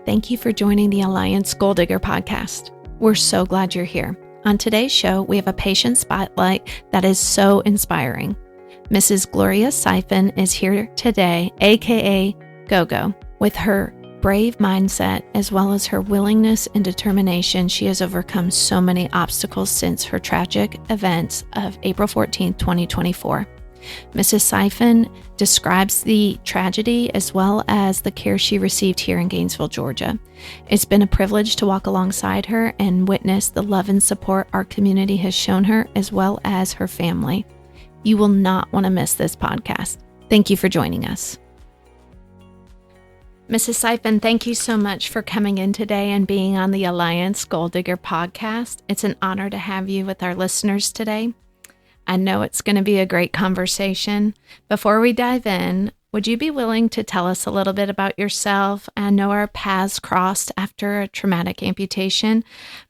Thank you for joining the Alliance Gold Digger podcast. We're so glad you're here. On today's show, we have a patient spotlight that is so inspiring. Mrs. Gloria Syfan is here today, aka Go-Go. With her brave mindset, as well as her willingness and determination, she has overcome so many obstacles since her tragic events of April 14, 2024. Mrs. Syfan describes the tragedy as well as the care she received here in Gainesville, Georgia. It's been a privilege to walk alongside her and witness the love and support our community has shown her, as well as her family. You will not want to miss this podcast. Thank you for joining us. Mrs. Syfan, thank you so much for coming in today and being on the Alliance Gold Digger podcast. It's an honor to have you with our listeners today. I know it's going to be a great conversation. Before we dive in, would you be willing to tell us a little bit about yourself? I know our paths crossed after a traumatic amputation,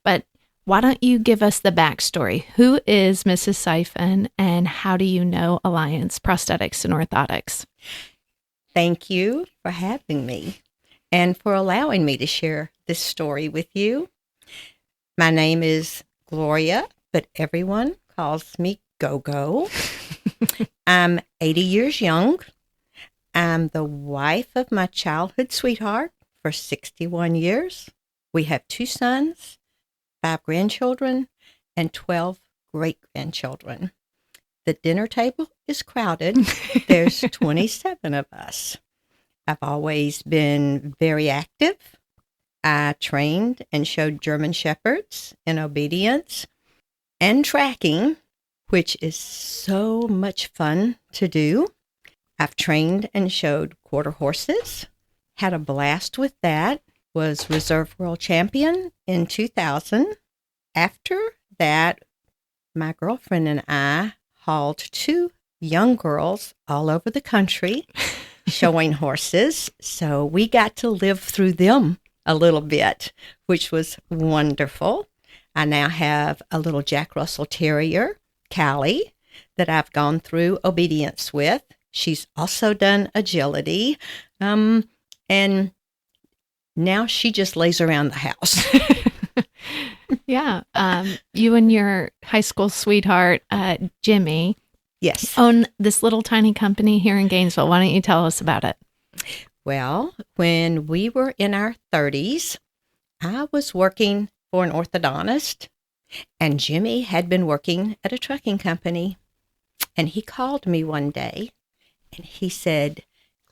but why don't you give us the backstory? Who is Mrs. Syfan and how do you know Alliance Prosthetics and Orthotics? Thank you for having me and for allowing me to share this story with you. My name is Gloria, but everyone calls me Go-Go. I'm 80 years young. I'm the wife of my childhood sweetheart for 61 years. We have 2 sons, 5 grandchildren, and 12 great-grandchildren. The dinner table is crowded. There's 27 of us. I've always been very active. I trained and showed German Shepherds in obedience and tracking, which is so much fun to do. I've trained and showed quarter horses, had a blast with that, was reserve world champion in 2000. After that, my girlfriend and I hauled 2 young girls all over the country showing horses. So we got to live through them a little bit, which was wonderful. I now have a little Jack Russell Terrier, Callie, that I've gone through obedience with. She's also done agility. And now she just lays around the house. Yeah. You and your high school sweetheart, Jimmy, Yes. own this little tiny company here in Gainesville. Why don't you tell us about it? Well, when we were in our 30s, I was working for an orthodontist, and Jimmy had been working at a trucking company. And he called me one day, and he said,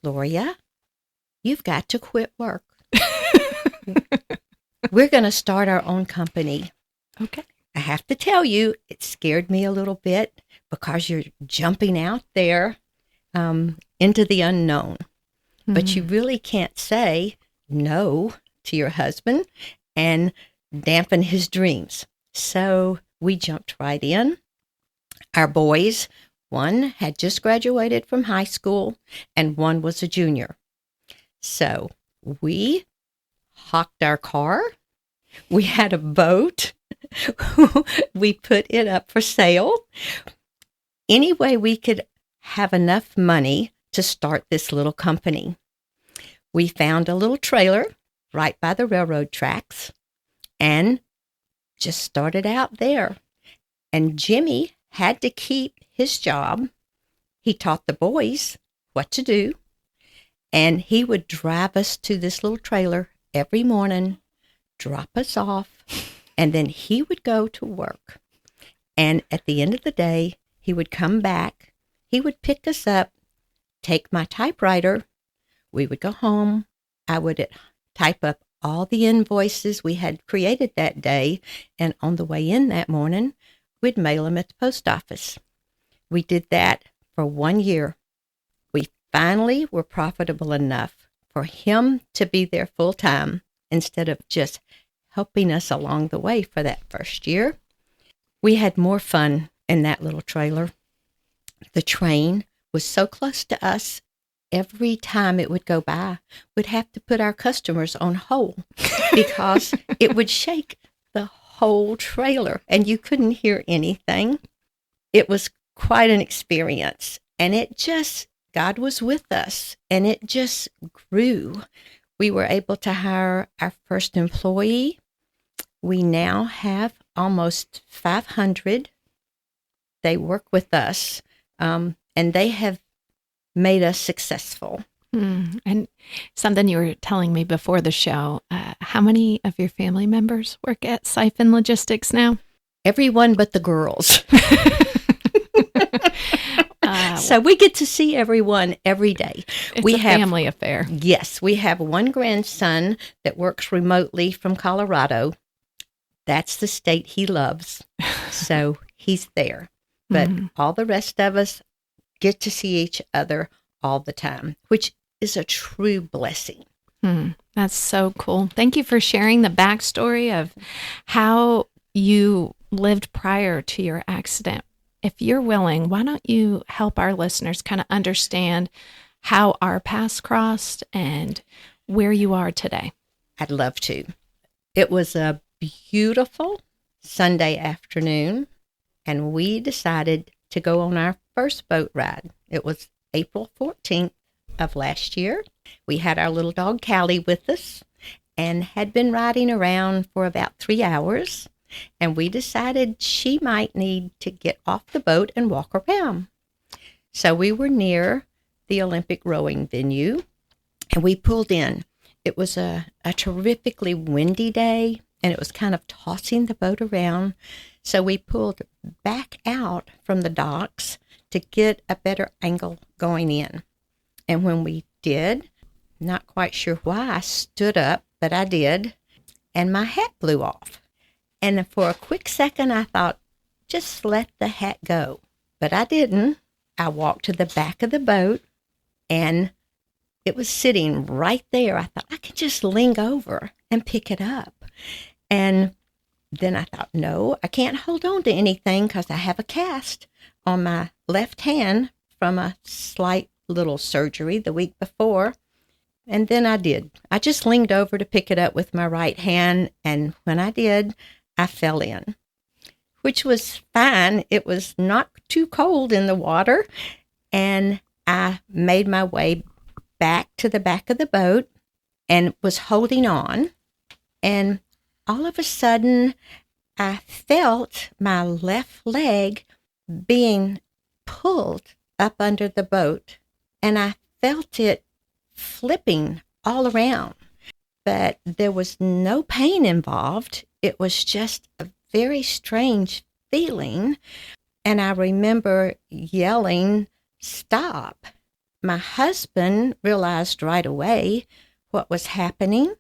Gloria, you've got to quit work. We're going to start our own company. Okay. I have to tell you, it scared me a little bit because you're jumping out there into the unknown. Mm-hmm. But you really can't say no to your husband and dampen his dreams. So we jumped right in. Our boys, one had just graduated from high school and one was a junior. So we hocked our car. We had a boat. We put it up for sale. Any way we could have enough money to start this little company. We found a little trailer right by the railroad tracks and just started out there. And Jimmy had to keep his job. He taught the boys what to do. And he would drive us to this little trailer every morning, drop us off, and then he would go to work. And at the end of the day, he would come back. He would pick us up, take my typewriter. We would go home. I would type up all the invoices we had created that day. And on the way in that morning, we'd mail them at the post office. We did that for 1 year. We finally were profitable enough for him to be there full time instead of just helping us along the way for that first year. We had more fun in that little trailer. The train was so close to us, every time it would go by, we'd have to put our customers on hold because it would shake the whole trailer and you couldn't hear anything. It was quite an experience, and God was with us, and it just grew. we were able to hire our first employee. We now have almost 500. They work with us, and they have made us successful. And something you were telling me before the show, how many of your family members work at Syfan Logistics now? Everyone but the girls. So we get to see everyone every day. It's a family affair. Yes, we have one grandson that works remotely from Colorado. That's the state he loves. So he's there. But all the rest of us get to see each other all the time, which is a true blessing. That's so cool. Thank you for sharing the backstory of how you lived prior to your accident. If you're willing, why don't you help our listeners kind of understand how our paths crossed and where you are today? I'd love to. It was a beautiful Sunday afternoon, and we decided to go on our first boat ride. It was April 14th of last year. We had our little dog Callie with us and had been riding around for about 3 hours. And we decided she might need to get off the boat and walk around. So we were near the Olympic rowing venue, and we pulled in. It was a terrifically windy day, and it was kind of tossing the boat around. So we pulled back out from the docks to get a better angle going in. And when we did, not quite sure why I stood up, but I did, and my hat blew off. And for a quick second, I thought, just let the hat go. But I didn't. I walked to the back of the boat, and it was sitting right there. I thought, I could just lean over and pick it up. And then I thought, no, I can't hold on to anything because I have a cast on my left hand from a slight little surgery the week before. And then I did. I just leaned over to pick it up with my right hand, and when I did, I fell in, which was fine. It was not too cold in the water, and I made my way back to the back of the boat and was holding on, and all of a sudden, I felt my left leg being pulled up under the boat, and I felt it flipping all around, but there was no pain involved. It was just a very strange feeling, and I remember yelling, "Stop." My husband realized right away what was happening,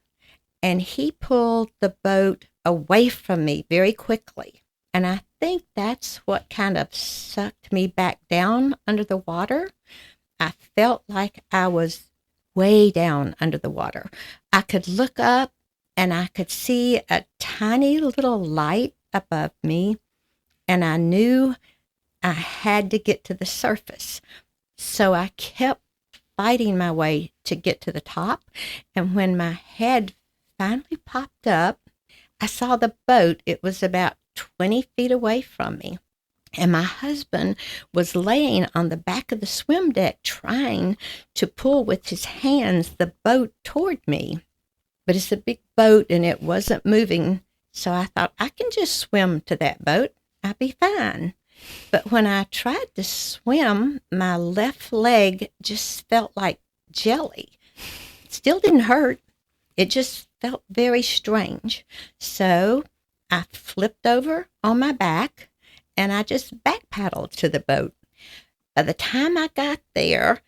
and he pulled the boat away from me very quickly. And I think that's what kind of sucked me back down under the water. I felt like I was way down under the water. I could look up, and I could see a tiny little light above me, and I knew I had to get to the surface. So I kept fighting my way to get to the top, and when my head finally popped up, I saw the boat. It was about 20 feet away from me, and my husband was laying on the back of the swim deck trying to pull with his hands the boat toward me. But it's a big boat, and it wasn't moving, so I thought, I can just swim to that boat. I'll be fine. But when I tried to swim, my left leg just felt like jelly. It still didn't hurt. It just felt very strange. So I flipped over on my back, and I just back paddled to the boat. By the time I got there,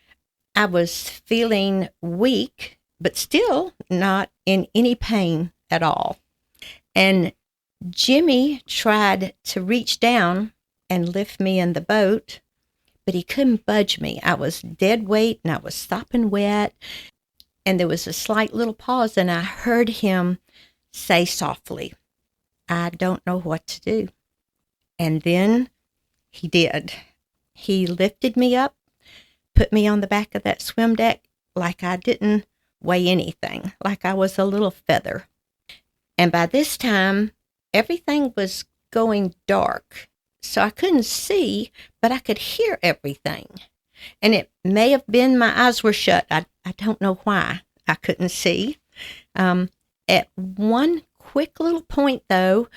I was feeling weak, but still not in any pain at all. And Jimmy tried to reach down and lift me in the boat, but he couldn't budge me. I was dead weight, and I was sopping wet, and there was a slight little pause, and I heard him say softly, "I don't know what to do." And then he did. He lifted me up, put me on the back of that swim deck like I didn't weigh anything, like I was a little feather. And by this time, everything was going dark, so I couldn't see, but I could hear everything. And it may have been my eyes were shut. I don't know why I couldn't see. At one quick little point, though,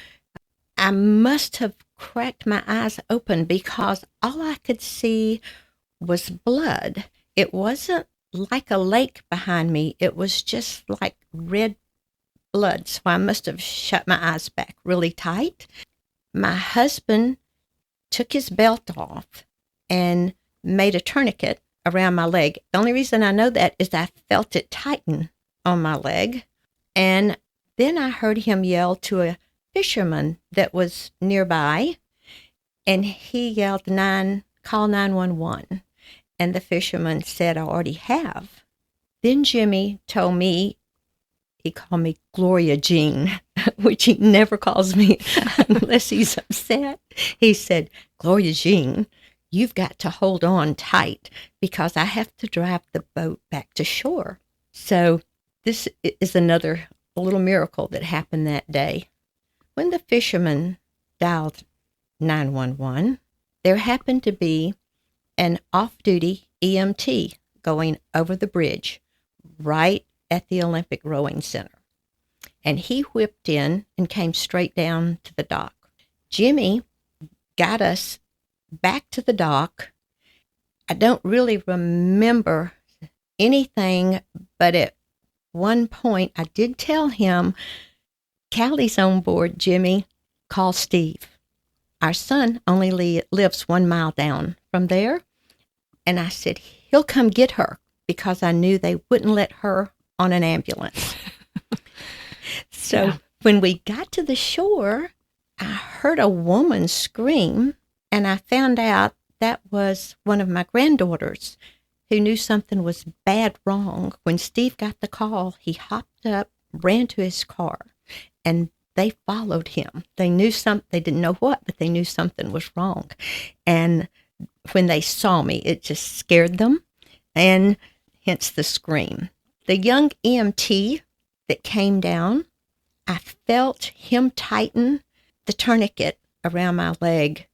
I must have cracked my eyes open because all I could see was blood. It wasn't like a lake behind me. It was just like red blood. So I must have shut my eyes back really tight. My husband took his belt off and made a tourniquet around my leg. The only reason I know that is I felt it tighten on my leg. And then I heard him yell to a fisherman that was nearby, and he yelled, call 911. And the fisherman said, I already have. Then Jimmy told me, he called me Gloria Jean, which he never calls me unless he's upset. He said, Gloria Jean, you've got to hold on tight because I have to drive the boat back to shore. So this is another little miracle that happened that day. When the fisherman dialed 911, there happened to be an off-duty EMT going over the bridge right at the Olympic Rowing Center. And he whipped in and came straight down to the dock. Jimmy got us back to the dock. I don't really remember anything, but at one point I did tell him, Callie's on board, Jimmy. Call Steve. Our son only lives 1 mile down from there. And I said, he'll come get her because I knew they wouldn't let her on an ambulance. So when we got to the shore, I heard a woman scream, and I found out that was one of my granddaughters who knew something was bad wrong. When Steve got the call, he hopped up, ran to his car, and they followed him. They knew something, they didn't know what, but they knew something was wrong. And when they saw me, it just scared them, and hence the scream. The young EMT that came down, I felt him tighten the tourniquet around my leg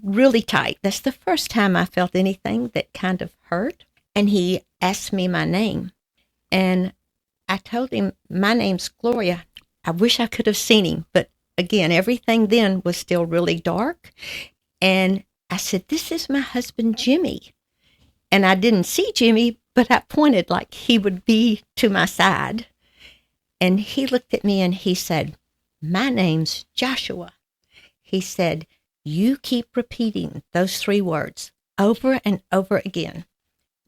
really tight. That's the first time I felt anything that kind of hurt. And he asked me my name. And I told him, my name's Gloria. I wish I could have seen him. But again, everything then was still really dark. And I said, this is my husband, Jimmy. And I didn't see Jimmy, but I pointed like he would be to my side. And he looked at me and he said, my name's Joshua. He said, you keep repeating those 3 words over and over again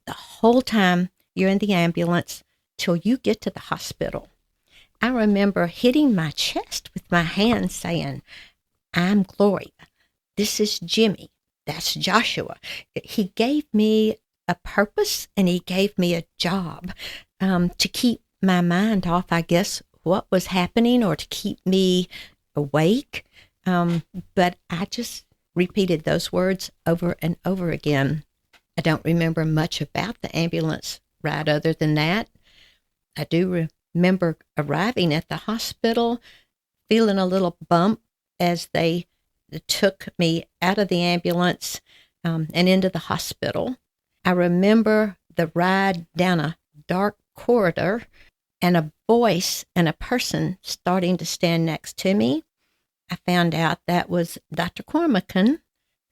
the whole time you're in the ambulance till you get to the hospital. I remember hitting my chest with my hand saying, I'm Gloria. This is Jimmy. That's Joshua. He gave me a purpose and he gave me a job to keep my mind off, I guess, what was happening or to keep me awake. But I just repeated those words over and over again. I don't remember much about the ambulance ride other than that. I do remember arriving at the hospital, feeling a little bump as they took me out of the ambulance and into the hospital. I remember the ride down a dark corridor and a voice and a person starting to stand next to me. I found out that was Dr. Cormican,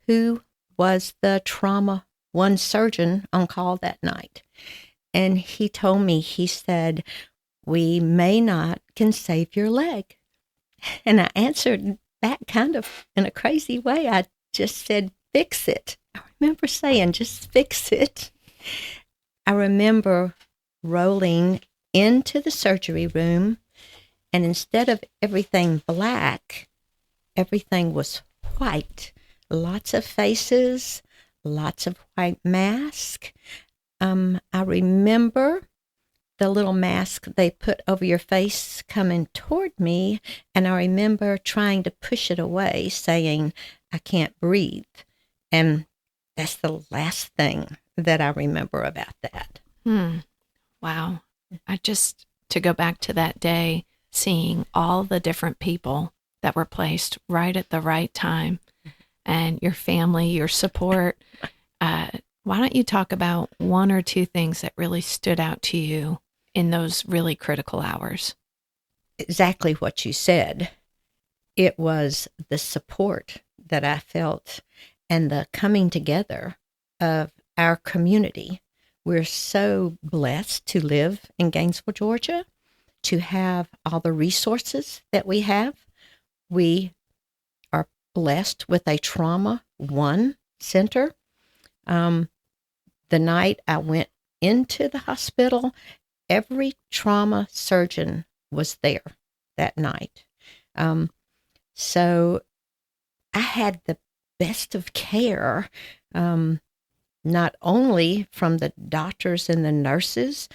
who was the trauma 1 surgeon on call that night. And he told me, he said, we may not can save your leg. And I answered back kind of in a crazy way. I just said, fix it. I remember saying, just fix it. I remember rolling into the surgery room, and instead of everything black, everything was white. Lots of faces, lots of white masks. I remember the little mask they put over your face coming toward me, and I remember trying to push it away, saying, I can't breathe. And that's the last thing that I remember about that. Wow. To go back to that day, seeing all the different people that were placed right at the right time, and your family, your support. Why don't you talk about 1 or 2 things that really stood out to you in those really critical hours? Exactly what you said. It was the support that I felt and the coming together of our community. We're so blessed to live in Gainesville, Georgia, to have all the resources that we have. We are blessed with a Trauma One center. The night I went into the hospital, every trauma surgeon was there that night. So I had the best of care, not only from the doctors and the nurses,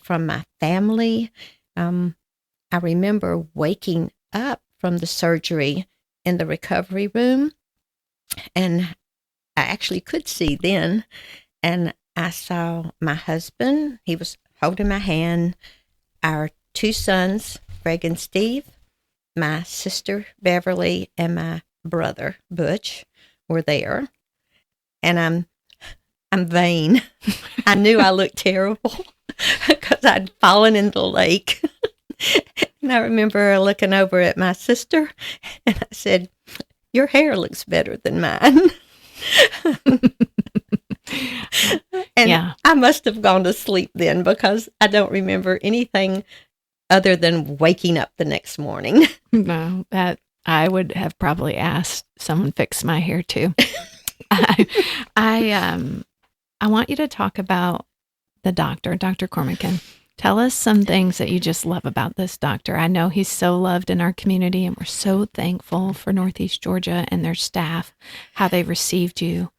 from my family. I remember waking up from the surgery in the recovery room, and I actually could see then, and I saw my husband. He was holding my hand, our two sons, Greg and Steve, my sister, Beverly, and my brother, Butch, were there. And I'm vain. I knew I looked terrible because I'd fallen in the lake. And I remember looking over at my sister, and I said, "Your hair looks better than mine." And Yeah. I must have gone to sleep then because I don't remember anything other than waking up the next morning. No, that I would have probably asked someone fix my hair too. I want you to talk about the doctor, Dr. Cormican. Tell us some things that you just love about this doctor. I know he's so loved in our community, and we're so thankful for Northeast Georgia and their staff, how they received you.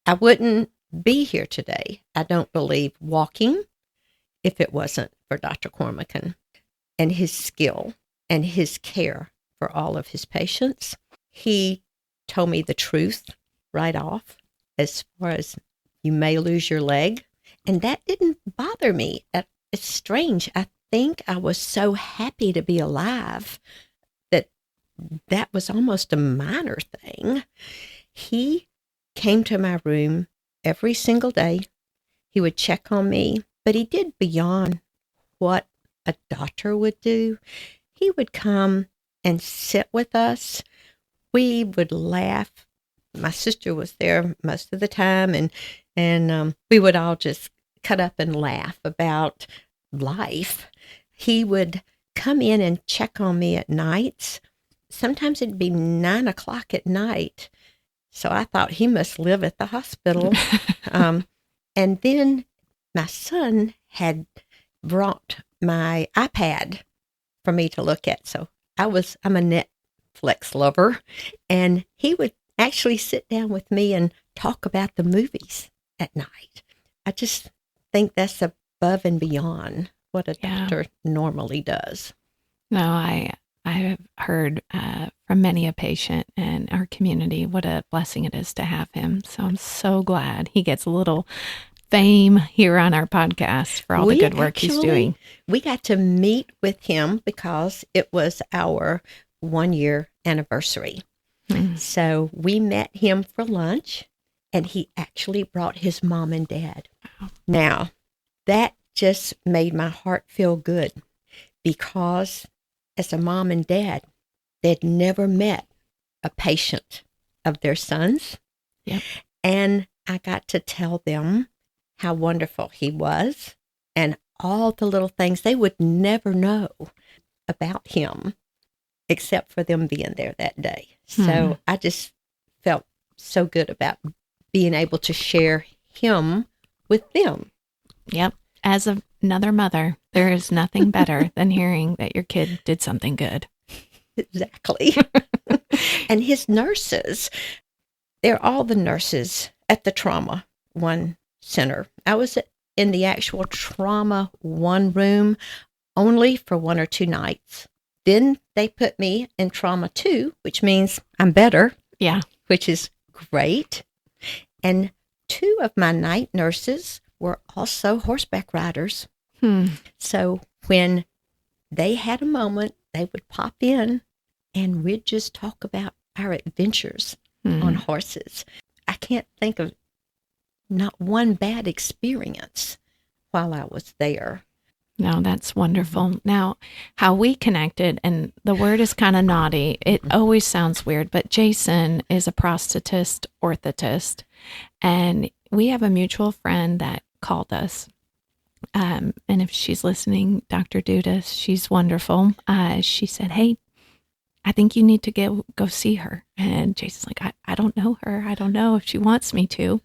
I wouldn't be here today, I don't believe, walking, if it wasn't for Dr. Cormican and his skill and his care for all of his patients. He told me the truth right off as far as you may lose your leg. And that didn't bother me. It's strange. I think I was so happy to be alive that was almost a minor thing. He came to my room every single day. He would check on me, but he did beyond what a doctor would do. He would come and sit with us. We would laugh. My sister was there most of the time, and we would all just cut up and laugh about life. He would come in and check on me at nights. Sometimes it'd be 9 o'clock at night. So I thought he must live at the hospital. And then my son had brought my iPad for me to look at. So I'm a Netflix lover, and he would actually sit down with me and talk about the movies at night. I just think that's above and beyond what a doctor normally does. No, I have heard from many a patient in our community what a blessing it is to have him. So I'm so glad he gets a little fame here on our podcast for all the good work he's doing. We got to meet with him because it was our 1-year anniversary. So we met him for lunch, and he actually brought his mom and dad. Wow. Now, that just made my heart feel good because as a mom and dad, they'd never met a patient of their son's. Yep. And I got to tell them how wonderful he was and all the little things they would never know about him except for them being there that day. So I just felt so good about being able to share him with them. Yep. As another mother, there is nothing better than hearing that your kid did something good. Exactly. And his nurses, they're all the nurses at the Trauma One Center. I was in the actual Trauma One room only for 1 or 2 nights. Then they put me in Trauma 2, which means I'm better. Yeah. Which is great. And 2 of my night nurses were also horseback riders. So when they had a moment, they would pop in and we'd just talk about our adventures on horses. I can't think of not one bad experience while I was there. No, that's wonderful. Now, how we connected, and the word is kind of naughty. It always sounds weird, but Jason is a prosthetist, orthotist, and we have a mutual friend that called us. And if she's listening, Dr. Dudas, she's wonderful. She said, "Hey, I think you need to go see her." And Jason's like, I don't know her. I don't know if she wants me to.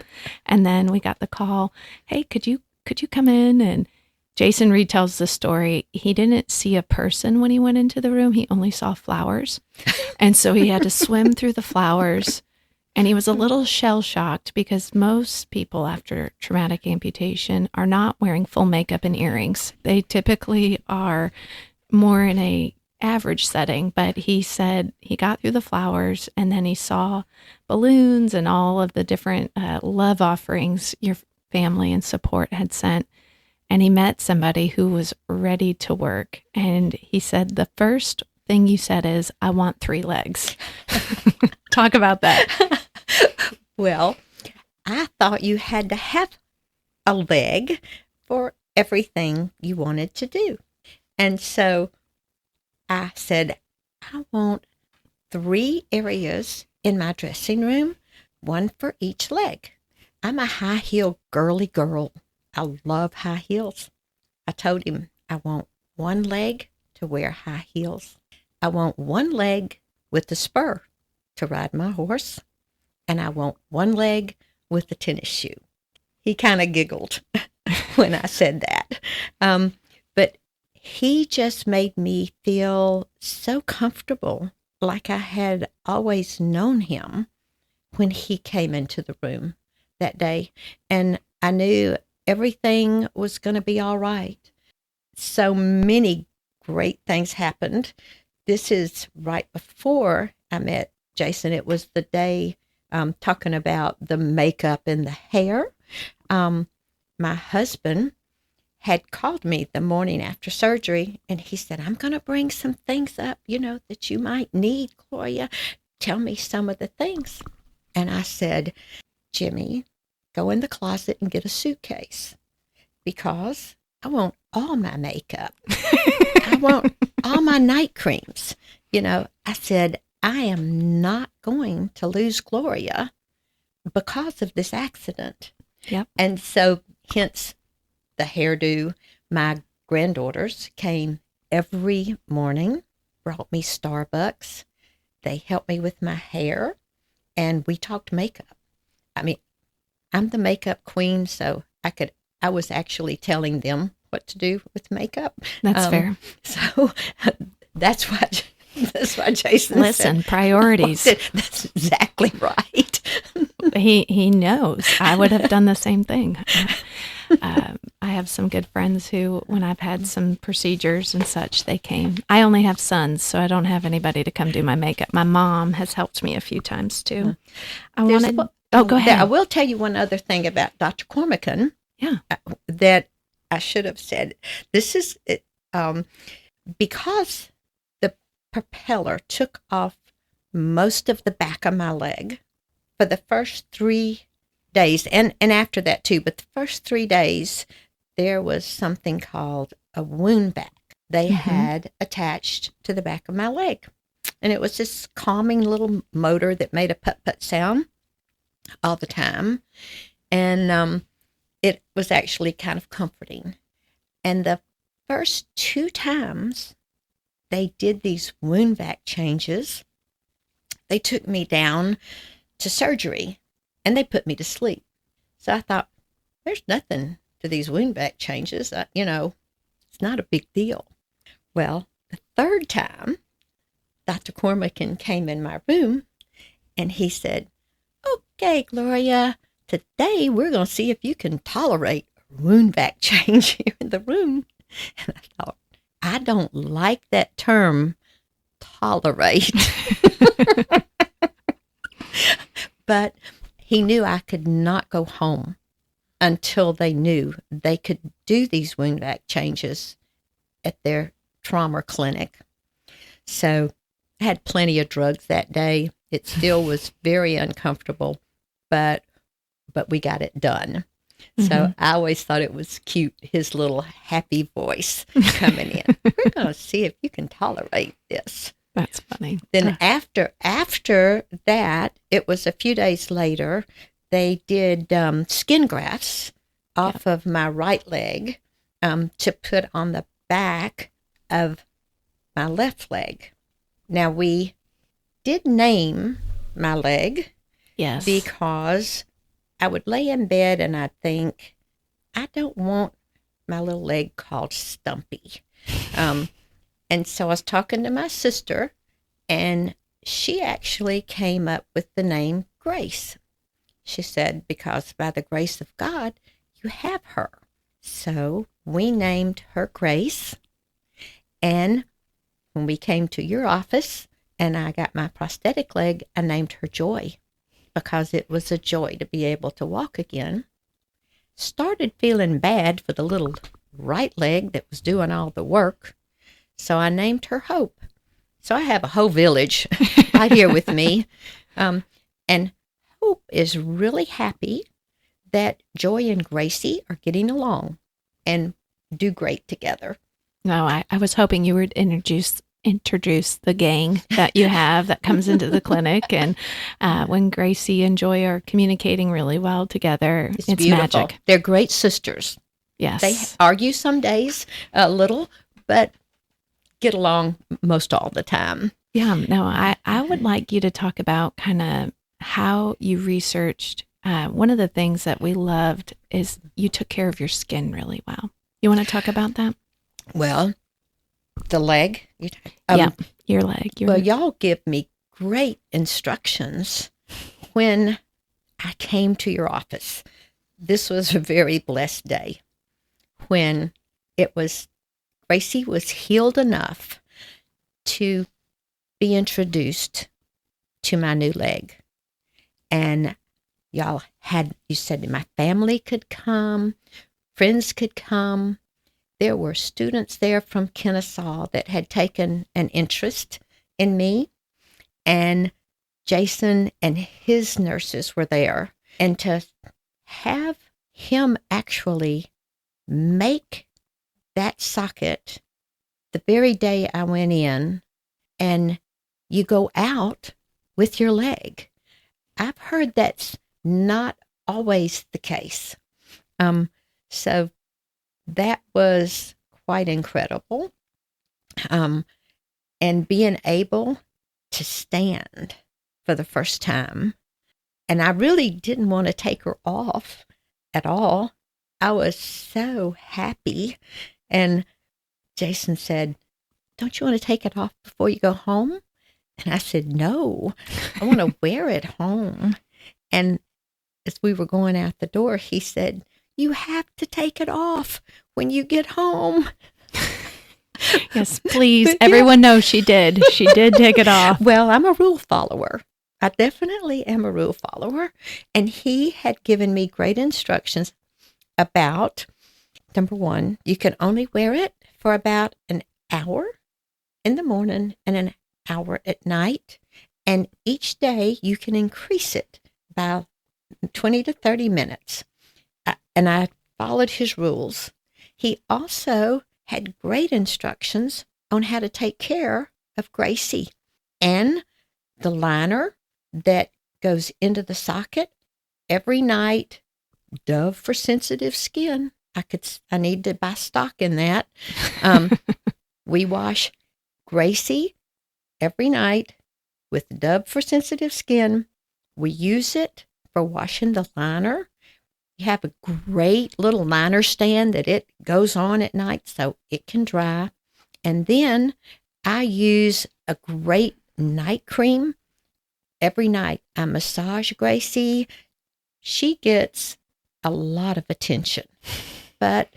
And then we got the call, "Hey, could you come in?" And Jason retells the story. He didn't see a person when he went into the room. He only saw flowers. And so he had to swim through the flowers. And he was a little shell-shocked because most people after traumatic amputation are not wearing full makeup and earrings. They typically are more in a average setting, but he said he got through the flowers and then he saw balloons and all of the different love offerings your family and support had sent. And he met somebody who was ready to work. And he said, "The first thing you said is, 'I want 3 legs.'" Talk about that. Well, I thought you had to have a leg for everything you wanted to do. And so I said, "I want 3 areas in my dressing room, 1 for each leg. I'm a high-heel girly girl. I love high heels." I told him I want 1 leg to wear high heels. I want 1 leg with the spur to ride my horse. And I want 1 leg with the tennis shoe. He kind of giggled when I said that. But he just made me feel so comfortable, like I had always known him when he came into the room that day. And I knew everything was going to be all right. So many great things happened. This is right before I met Jason. It was the day talking about the makeup and the hair. My husband had called me the morning after surgery, and he said, "I'm going to bring some things up, that you might need, Gloria. Tell me some of the things." And I said, "Jimmy, go in the closet and get a suitcase because I want all my makeup. I want all my night creams." I said, "I am not going to lose Gloria because of this accident." Yep. And so, hence the hairdo. My granddaughters came every morning, brought me Starbucks. They helped me with my hair, and we talked makeup. I mean, I'm the makeup queen, so I was actually telling them what to do with makeup. That's fair. So that's why Jason Listen, said, priorities. That's exactly right. He knows. I would have done the same thing. I have some good friends who, when I've had some procedures and such, they came. I only have sons, so I don't have anybody to come do my makeup. My mom has helped me a few times, too. Go ahead. I will tell you one other thing about Dr. Cormican. Yeah. That I should have said. This is because the propeller took off most of the back of my leg for the first 3 days, and after that too, but the first 3 days, there was something called a wound vac they had attached to the back of my leg. And it was this calming little motor that made a put-put sound all the time. And it was actually kind of comforting. And the first 2 times they did these wound vac changes, they took me down to surgery and they put me to sleep. So I thought, there's nothing to these wound vac changes. It's not a big deal. Well, the 3rd time, Dr. Cormican came in my room and he said, "Okay, Gloria, today we're going to see if you can tolerate a wound vac change here in the room." And I thought, I don't like that term, tolerate. But he knew I could not go home until they knew they could do these wound vac changes at their trauma clinic. So I had plenty of drugs that day. It still was very uncomfortable, but we got it done. So I always thought it was cute, his little happy voice coming in. We're going to see if you can tolerate this. That's funny. Then after that, it was a few days later, they did skin grafts off of my right leg to put on the back of my left leg. Now, we did name my leg. Yes. Because I would lay in bed and I'd think, I don't want my little leg called Stumpy. And so I was talking to my sister, and she actually came up with the name Grace. She said, because by the grace of God, you have her. So we named her Grace. And when we came to your office and I got my prosthetic leg, I named her Joy, because it was a joy to be able to walk again. Started feeling bad for the little right leg that was doing all the work. So I named her Hope. So I have a whole village right here with me. And Hope is really happy that Joy and Gracie are getting along and do great together. No, I was hoping you would introduce the gang that you have that comes into the clinic. And when Gracie and Joy are communicating really well together, it's beautiful. Magic. They're great sisters. Yes. They argue some days a little, but get along most all the time. Yeah, no, I would like you to talk about kind of how you researched. One of the things that we loved is you took care of your skin really well. You want to talk about that? Well, the leg. Yeah, your leg. Well, y'all give me great instructions when I came to your office. This was a very blessed day when Gracie was healed enough to be introduced to my new leg. And you said my family could come, friends could come. There were students there from Kennesaw that had taken an interest in me, and Jason and his nurses were there. And to have him actually make that socket the very day I went in, and you go out with your leg. I've heard that's not always the case. So that was quite incredible. And being able to stand for the first time. And I really didn't want to take her off at all. I was so happy. And Jason said, "Don't you want to take it off before you go home?" And I said, "No, I want to wear it home." And as we were going out the door, he said, "You have to take it off when you get home." Yes, please. Everyone knows she did. She did take it off. Well, I'm a rule follower. I definitely am a rule follower. And he had given me great instructions about, number one, you can only wear it for about an hour in the morning and an hour at night. And each day you can increase it by 20 to 30 minutes. And I followed his rules. He also had great instructions on how to take care of Gracie. And the liner that goes into the socket every night, Dove for sensitive skin. I need to buy stock in that. We wash Gracie every night with Dove for sensitive skin. We use it for washing the liner. You have a great little liner stand that it goes on at night so it can dry. And then I use a great night cream. Every night I massage Gracie. She gets a lot of attention, but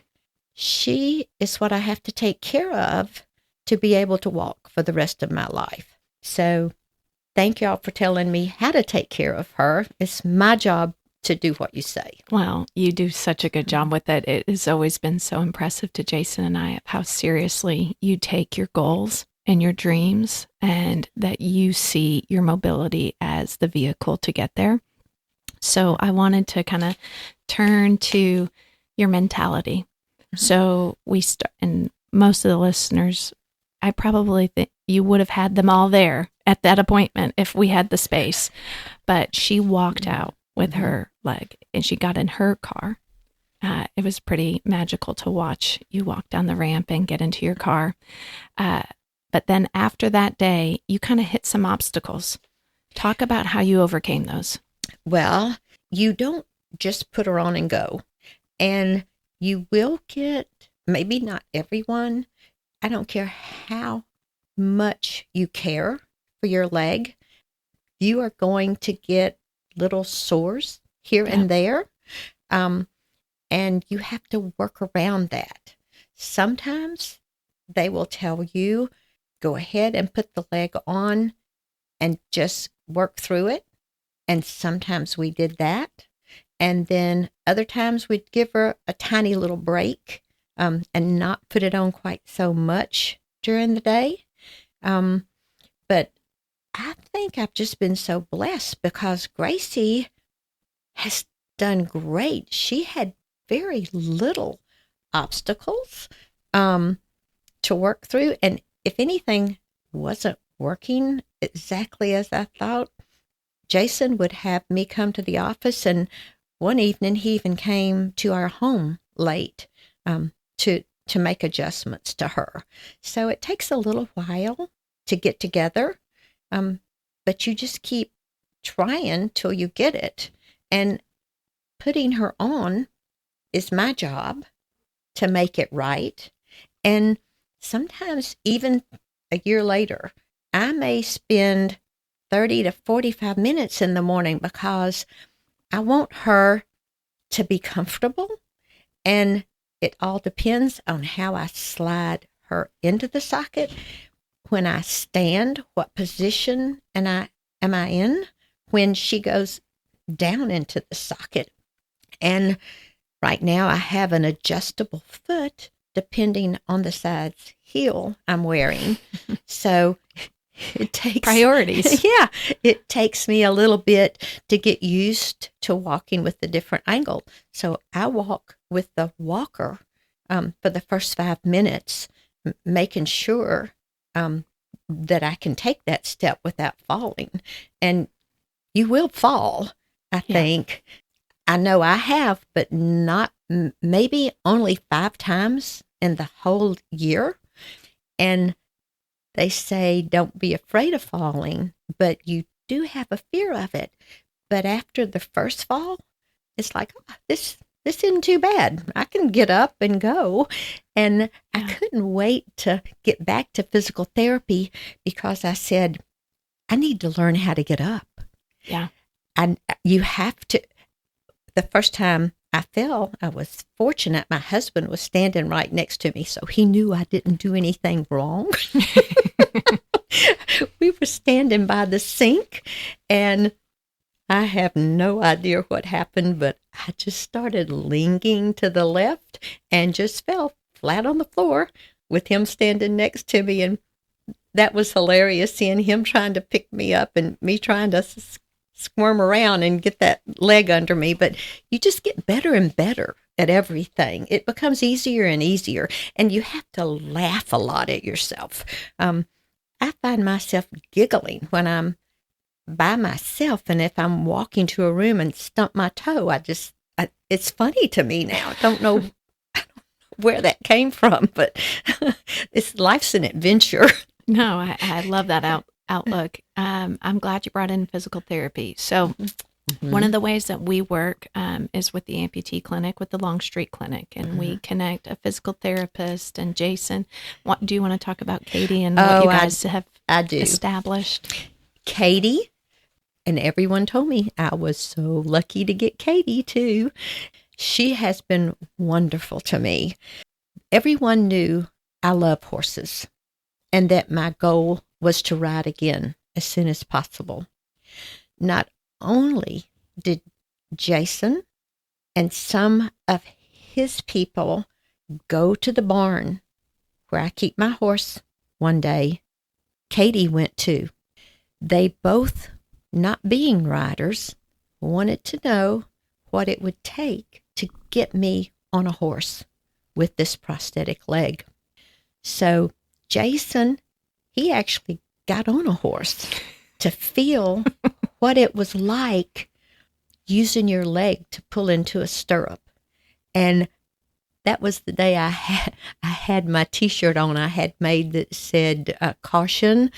she is what I have to take care of to be able to walk for the rest of my life. So thank y'all for telling me how to take care of her. It's my job to do what you say. Well, you do such a good job with it. It has always been so impressive to Jason and I how seriously you take your goals and your dreams, and that you see your mobility as the vehicle to get there. So I wanted to kind of turn to your mentality. So and most of the listeners, I probably think you would have had them all there at that appointment if we had the space. But she walked out with her leg and she got in her car. It was pretty magical to watch you walk down the ramp and get into your car. But then after that day, you kind of hit some obstacles. Talk about how you overcame those. Well, you don't just put her on and go. And you will get, maybe not everyone, I don't care how much you care for your leg, you are going to get little sores here and there. And you have to work around that. Sometimes they will tell you, go ahead and put the leg on and just work through it. And sometimes we did that. And then other times we'd give her a tiny little break and not put it on quite so much during the day. But I think I've just been so blessed because Gracie has done great. She had very little obstacles to work through. And if anything wasn't working exactly as I thought, Jason would have me come to the office, and one evening he even came to our home late to make adjustments to her. So it takes a little while to get together, but you just keep trying till you get it. And putting her on is my job to make it right. And sometimes even a year later, I may spend 30 to 45 minutes in the morning because I want her to be comfortable. And it all depends on how I slide her into the socket. When I stand, what position am I in when she goes down into the socket? And right now I have an adjustable foot depending on the size heel I'm wearing. So it takes priorities. Yeah, it takes me a little bit to get used to walking with the different angle. So I walk with the walker for the first 5 minutes, making sure that I can take that step without falling. And you will fall, I think. I know I have, but not maybe only 5 times in the whole year. And they say don't be afraid of falling, but you do have a fear of it. But after the first fall, it's like, oh, this isn't too bad. I can get up and go. And I couldn't wait to get back to physical therapy because I said, I need to learn how to get up. Yeah. And you have to. The first time I fell, I was fortunate. My husband was standing right next to me, so he knew I didn't do anything wrong. We were standing by the sink, and I have no idea what happened, but I just started leaning to the left and just fell flat on the floor with him standing next to me. And that was hilarious, seeing him trying to pick me up and me trying to squirm around and get that leg under me. But you just get better and better at everything. It becomes easier and easier, and you have to laugh a lot at yourself. I find myself giggling when I'm by myself, and if I'm walking to a room and stump my toe, it's funny to me now. I don't know where that came from, but life's an adventure. No, I love that outlook. I'm glad you brought in physical therapy. So one of the ways that we work is with the amputee clinic, with the Longstreet clinic, and we connect a physical therapist and Jason. Do you want to talk about Katie and what you guys have established? Katie, and everyone told me I was so lucky to get Katie too. She has been wonderful to me. Everyone knew I love horses and that my goal was to ride again as soon as possible. Not only did Jason and some of his people go to the barn where I keep my horse one day, Katie went too. They both, not being riders, wanted to know what it would take to get me on a horse with this prosthetic leg. So Jason, he actually got on a horse to feel what it was like using your leg to pull into a stirrup. And that was the day I had my T-shirt on. I had made that said "Caution,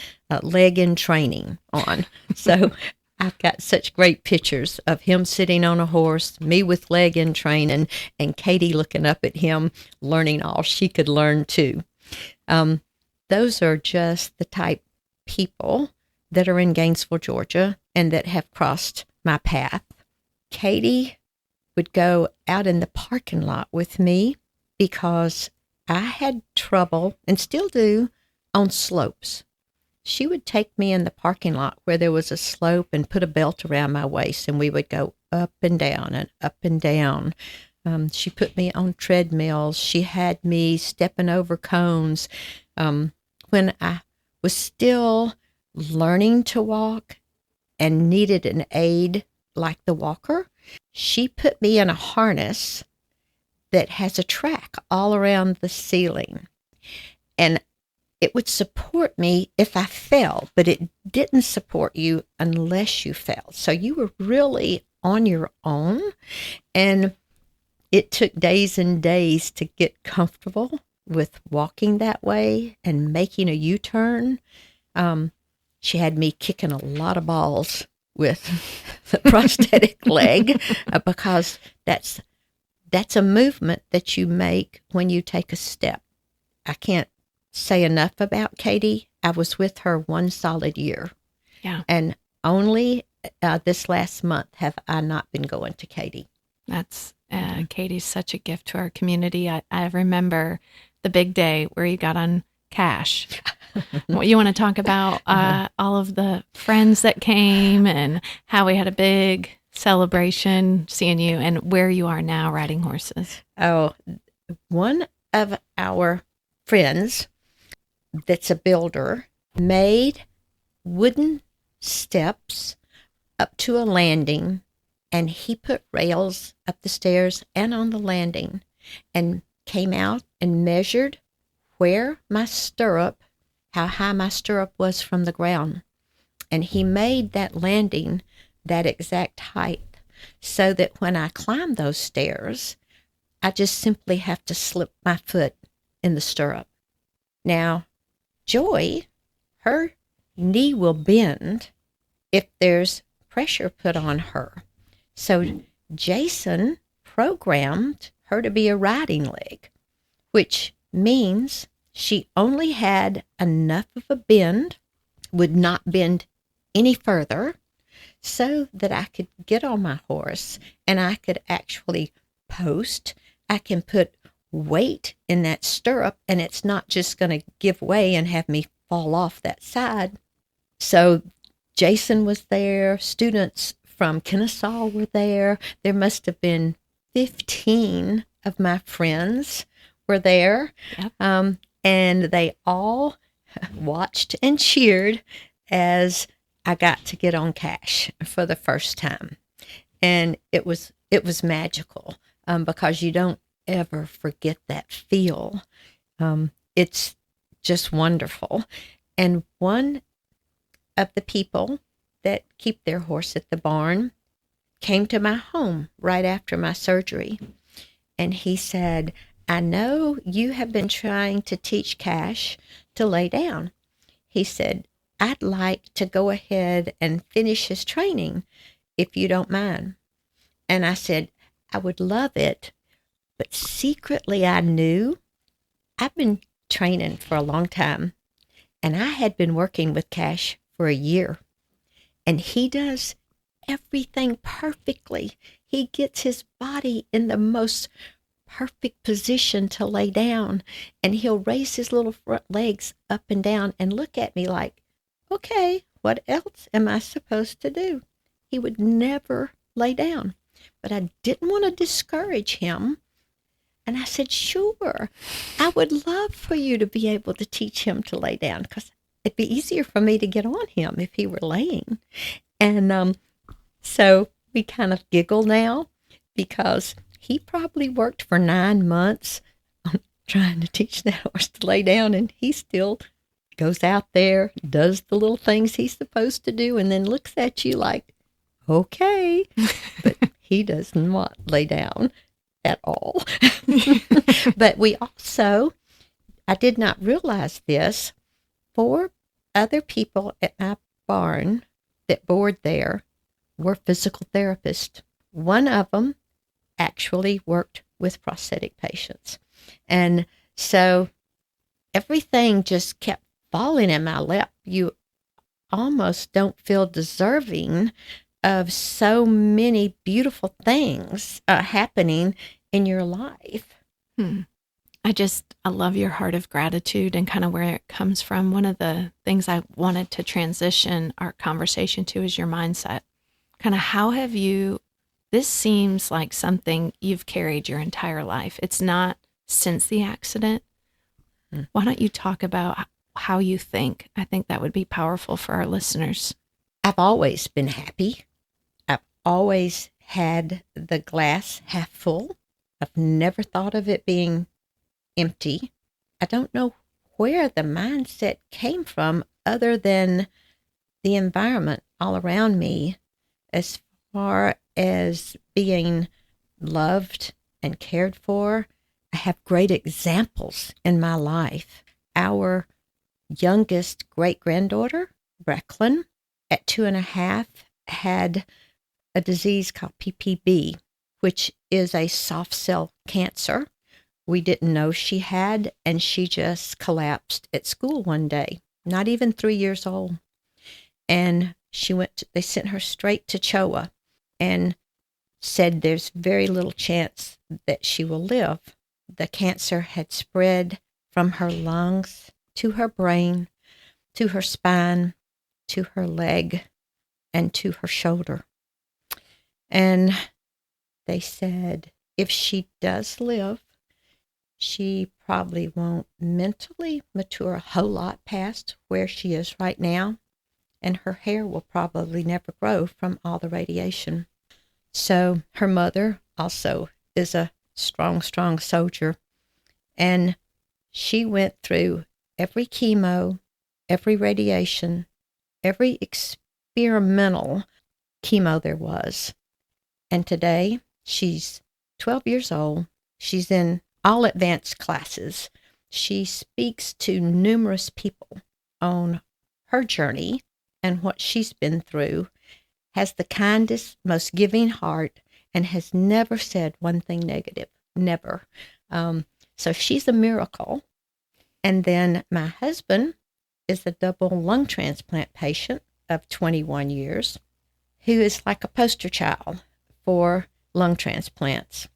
leg in training" on. So I've got such great pictures of him sitting on a horse, me with leg in training, and Katie looking up at him, learning all she could learn too. Those are just the type people that are in Gainesville, Georgia, and that have crossed my path. Katie would go out in the parking lot with me because I had trouble, and still do, on slopes. She would take me in the parking lot where there was a slope and put a belt around my waist, and we would go up and down and up and down. She put me on treadmills. She had me stepping over cones. When I was still learning to walk and needed an aid like the walker, she put me in a harness that has a track all around the ceiling. And it would support me if I fell, but it didn't support you unless you fell. So you were really on your own. And it took days and days to get comfortable with walking that way and making a U-turn. She had me kicking a lot of balls with the prosthetic leg because that's a movement that you make when you take a step. I can't say enough about Katie. I was with her 1 solid year. Yeah. And only this last month have I not been going to Katie. That's Katie's such a gift to our community. I remember the big day where you got on cash. You want to talk about all of the friends that came and how we had a big celebration seeing you and where you are now riding horses? Oh, one of our friends that's a builder made wooden steps up to a landing, and he put rails up the stairs and on the landing and came out and measured where my stirrup, how high my stirrup was from the ground. And he made that landing that exact height so that when I climb those stairs, I just simply have to slip my foot in the stirrup. Now, Joy, her knee will bend if there's pressure put on her. So Jason programmed her to be a riding leg, which means she only had enough of a bend, would not bend any further, so that I could get on my horse and I could actually post. I can put weight in that stirrup and it's not just going to give way and have me fall off that side. So Jason was there. Students from Kennesaw were there. There must have been 15 of my friends were there. Yep. And they all watched and cheered as I got to get on cash for the first time. And it was magical because you don't ever forget that feel. It's just wonderful. And one of the people that keep their horse at the barn came to my home right after my surgery. And he said, I know you have been trying to teach Cash to lay down. He said, I'd like to go ahead and finish his training if you don't mind. And I said, I would love it. But secretly I knew I've been training for a long time. And I had been working with Cash for a year. And he does everything perfectly. He gets his body in the most perfect position to lay down. And he'll raise his little front legs up and down and look at me like, okay, what else am I supposed to do? He would never lay down. But I didn't want to discourage him. And I said, sure, I would love for you to be able to teach him to lay down because it'd be easier for me to get on him if he were laying. And so we kind of giggle now because he probably worked for 9 months on trying to teach that horse to lay down, and he still goes out there, does the little things he's supposed to do, and then looks at you like, okay. But he does not lay down at all. But we also, I did not realize this, 4 other people at my barn that board there were physical therapists. One of them actually worked with prosthetic patients. And so everything just kept falling in my lap. You almost don't feel deserving of so many beautiful things happening in your life. I love your heart of gratitude and kind of where it comes from. One of the things I wanted to transition our conversation to is your mindset. Kind of how have you, this seems like something you've carried your entire life. It's not since the accident. Why don't you talk about how you think? I think that would be powerful for our listeners. I've always been happy. I've always had the glass half full. I've never thought of it being empty. I don't know where the mindset came from other than the environment all around me as far as being loved and cared for. I have great examples in my life. Our youngest great-granddaughter, Brecklin, at 2.5, had a disease called PPB, which is a soft cell cancer. We didn't know she had, and she just collapsed at school one day, not even 3 years old. And they sent her straight to CHOA and said there's very little chance that she will live. The cancer had spread from her lungs to her brain, to her spine, to her leg, and to her shoulder. And they said if she does live, she probably won't mentally mature a whole lot past where she is right now, and her hair will probably never grow from all the radiation. So her mother also is a strong, strong soldier, and she went through every chemo, every radiation, every experimental chemo there was. And today, she's 12 years old. She's in all advanced classes. She speaks to numerous people on her journey and what she's been through, has the kindest, most giving heart, and has never said one thing negative. Never. So she's a miracle. And then my husband is a double lung transplant patient of 21 years who is like a poster child for lung transplants.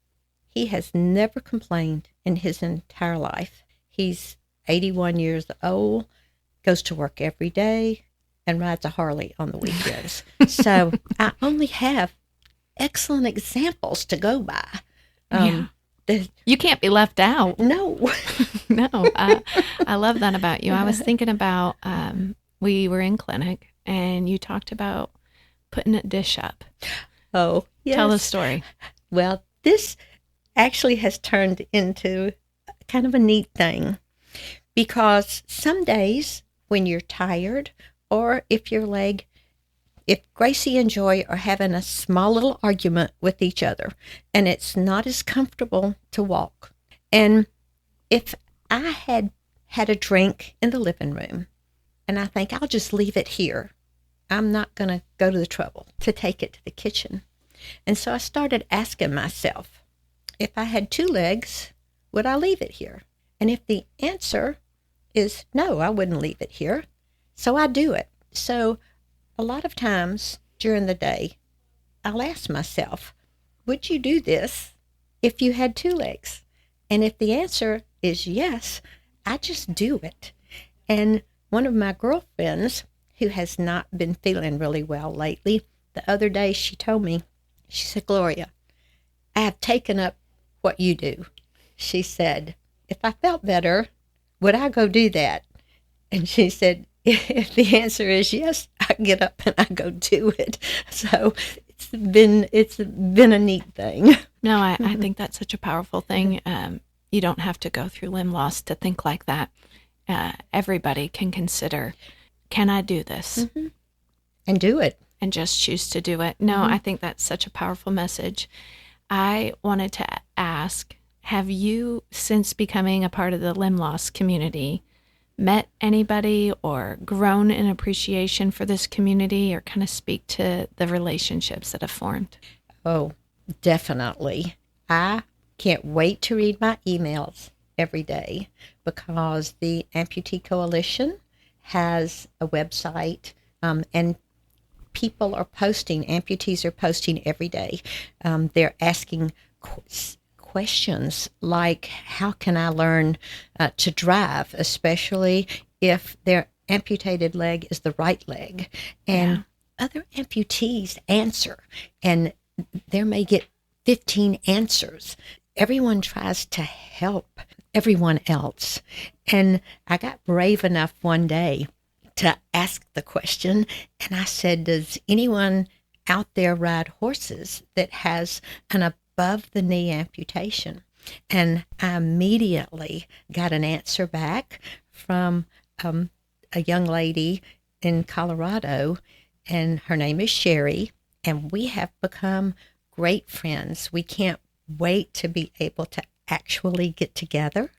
He has never complained in his entire life. He's 81 years old, goes to work every day, and rides a Harley on the weekends. So I only have excellent examples to go by. You can't be left out. No. No. I love that about you. I was thinking about, we were in clinic, and you talked about putting a dish up. Oh, yes. Tell the story. Well, this actually has turned into kind of a neat thing, because some days when you're tired, or if Gracie and Joy are having a small little argument with each other and it's not as comfortable to walk, and if I had had a drink in the living room and I think I'll just leave it here, I'm not going to go to the trouble to take it to the kitchen. And so I started asking myself, if I had 2 legs, would I leave it here? And if the answer is no, I wouldn't leave it here. So I do it. So a lot of times during the day, I'll ask myself, would you do this if you had 2 legs? And if the answer is yes, I just do it. And one of my girlfriends, who has not been feeling really well lately, the other day she told me, she said, Gloria, I have taken up what you do. She said, if I felt better, would I go do that? And she said, if the answer is yes, I get up and I go do it. So it's been a neat thing. No, I think that's such a powerful thing. You don't have to go through limb loss to think like that. Everybody can consider, can I do this? And do it. And just choose to do it. No, I think that's such a powerful message. I wanted to ask, have you, since becoming a part of the limb loss community, met anybody or grown in appreciation for this community, or kind of speak to the relationships that have formed? Oh, definitely. I can't wait to read my emails every day because the Amputee Coalition has a website, and people are posting, amputees are posting every day. They're asking questions like, how can I learn to drive, especially if their amputated leg is the right leg? And other amputees answer, and there may get 15 answers. Everyone tries to help everyone else. And I got brave enough one day to ask the question, and I said, does anyone out there ride horses that has an above the knee amputation? And I immediately got an answer back from a young lady in Colorado, and her name is Sherry, and we have become great friends. We can't wait to be able to actually get together,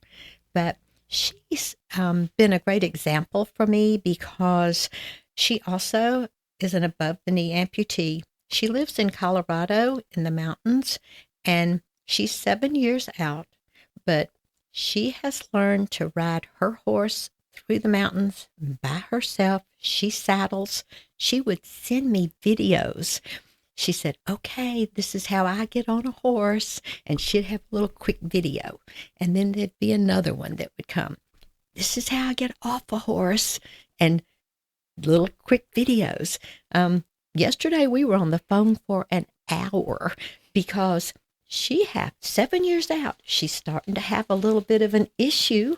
but she's been a great example for me because she also is an above-the-knee amputee. She lives in Colorado in the mountains, and she's 7 years out, but she has learned to ride her horse through the mountains by herself. She saddles. She would send me videos. She said, okay, this is how I get on a horse. And she'd have a little quick video. And then there'd be another one that would come. This is how I get off a horse. And little quick videos. Yesterday we were on the phone for an hour because she had 7 years out. She's starting to have a little bit of an issue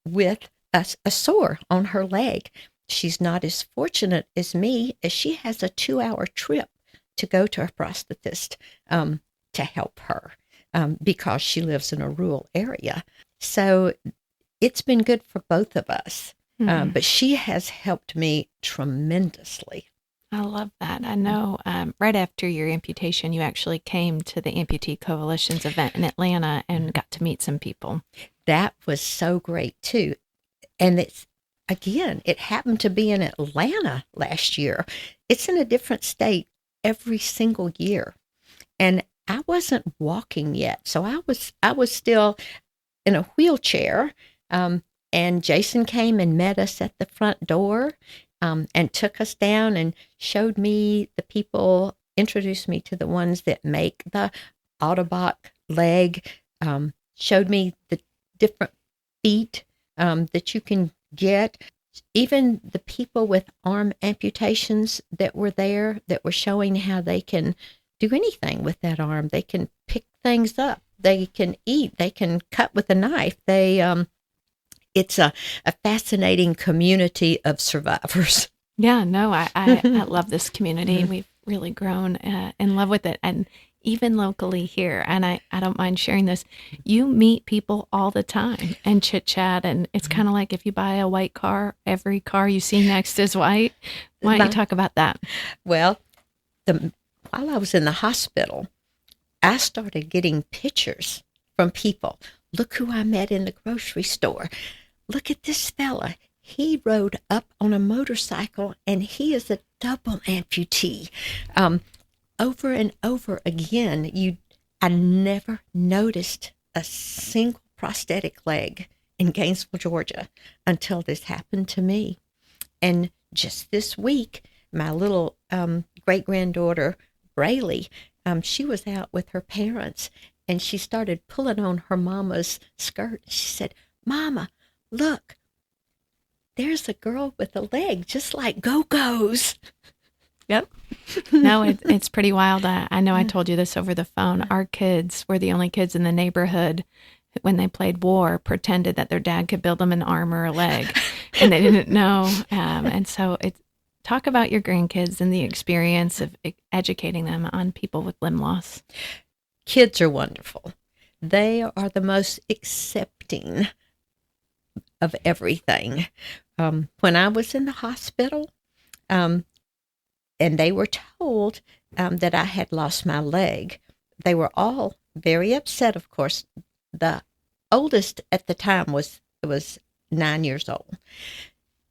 with a sore on her leg. She's not as fortunate as me, as she has a 2-hour trip to go to a prosthetist to help her because she lives in a rural area. So it's been good for both of us. But she has helped me tremendously. I love that. I know right after your amputation, you actually came to the Amputee Coalition's event in Atlanta and got to meet some people. That was so great, too. And it happened to be in Atlanta last year. It's in a different state every single year. And I wasn't walking yet. So I was still in a wheelchair. And Jason came and met us at the front door and took us down and showed me the people, introduced me to the ones that make the Autobot leg, showed me the different feet that you can get. Even the people with arm amputations that were there that were showing how they can do anything with that arm. They can pick things up. They can eat. They can cut with a knife. It's a fascinating community of survivors. Yeah, no, I love this community. We've really grown in love with it. And even locally here, and I don't mind sharing this, you meet people all the time and chit chat. And it's kind of like if you buy a white car, every car you see next is white. Why don't you talk about that? Well, while I was in the hospital, I started getting pictures from people. Look who I met in the grocery store. Look at this fella. He rode up on a motorcycle, and he is a double amputee. Over and over again, I never noticed a single prosthetic leg in Gainesville, Georgia, until this happened to me. And just this week, my little great-granddaughter, Braylee, she was out with her parents, and she started pulling on her mama's skirt. She said, "Mama, look, there's a girl with a leg just like Go-Go's." Yep. No, it's pretty wild. I know I told you this over the phone. Our kids were the only kids in the neighborhood when they played war, pretended that their dad could build them an arm or a leg, and they didn't know. And so Talk about your grandkids and the experience of educating them on people with limb loss. Kids are wonderful. They are the most accepting of everything. When I was in the hospital, and they were told that I had lost my leg, they were all very upset, of course. The oldest at the time was 9 years old.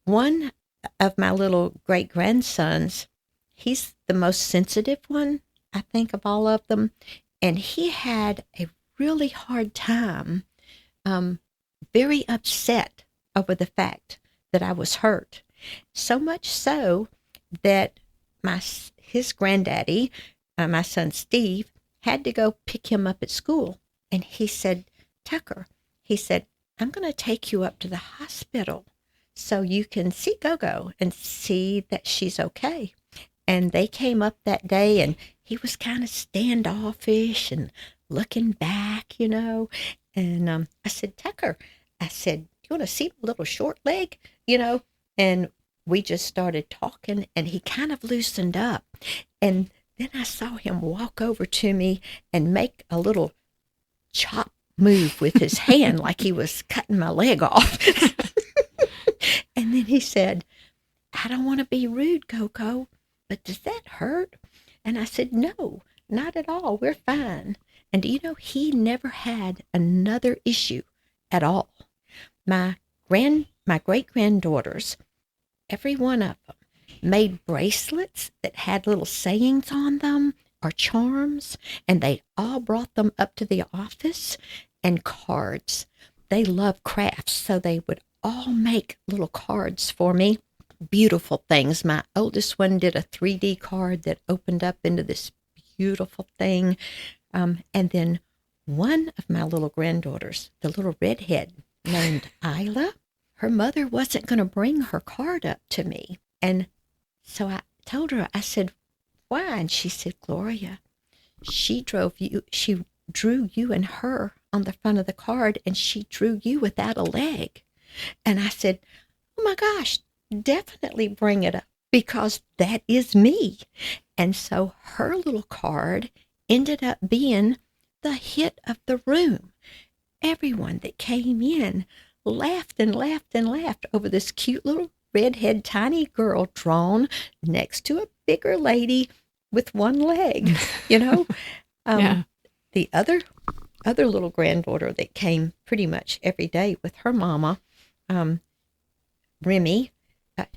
One of my little great-grandsons, he's the most sensitive one, I think, of all of them. And he had a really hard time, very upset over the fact that I was hurt. So much so that his granddaddy, my son Steve, had to go pick him up at school. And he said, Tucker, he said, I'm going to take you up to the hospital so you can see Gogo and see that she's okay. And they came up that day, and he was kind of standoffish and looking back, And I said, Tucker, I said, you want to see my little short leg, And we just started talking, and he kind of loosened up. And then I saw him walk over to me and make a little chop move with his hand like he was cutting my leg off. And then he said, I don't want to be rude, Coco, but does that hurt? And I said, no, not at all. We're fine. And he never had another issue at all. My great-granddaughters, every one of them, made bracelets that had little sayings on them or charms, and they all brought them up to the office, and cards. They love crafts, so they would all make little cards for me. Beautiful things. My oldest one did a 3D card that opened up into this beautiful thing. And then one of my little granddaughters, the little redhead named Isla, her mother wasn't going to bring her card up to me. And so I told her, I said, why? And she said, Gloria, she drew you and her on the front of the card, and she drew you without a leg. And I said, oh my gosh, definitely bring it up, because that is me. And so her little card ended up being the hit of the room. Everyone that came in laughed and laughed and laughed over this cute little redhead tiny girl drawn next to a bigger lady with one leg, Yeah. The other little granddaughter that came pretty much every day with her mama, Remy,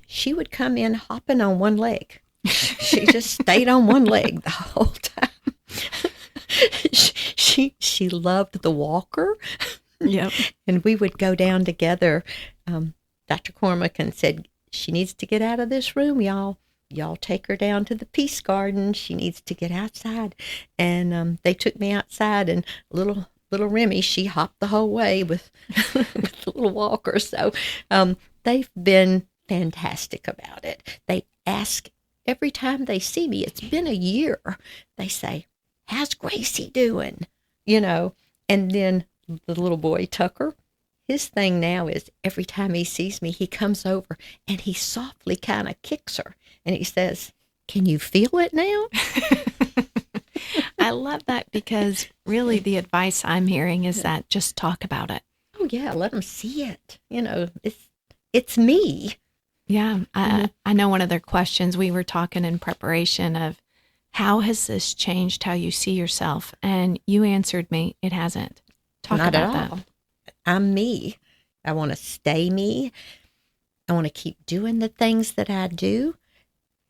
she would come in hopping on one leg. She just stayed on one leg the whole time. She loved the walker. Yep. And we would go down together. Dr. Cormack said, she needs to get out of this room, y'all. Y'all take her down to the Peace Garden. She needs to get outside. And they took me outside, and little Remy, she hopped the whole way with the little walker. So they've been fantastic about it. They ask every time they see me, it's been a year, they say, how's Gracie doing? And then the little boy, Tucker, his thing now is every time he sees me, he comes over and he softly kind of kicks her. And he says, can you feel it now? I love that, because really the advice I'm hearing is that just talk about it. Oh, yeah, let them see it. It's me. Yeah. I know one of their questions, we were talking in preparation of, how has this changed how you see yourself? And you answered me, it hasn't. Talk Not about at all. that. I'm me. I want to stay me. I want to keep doing the things that I do.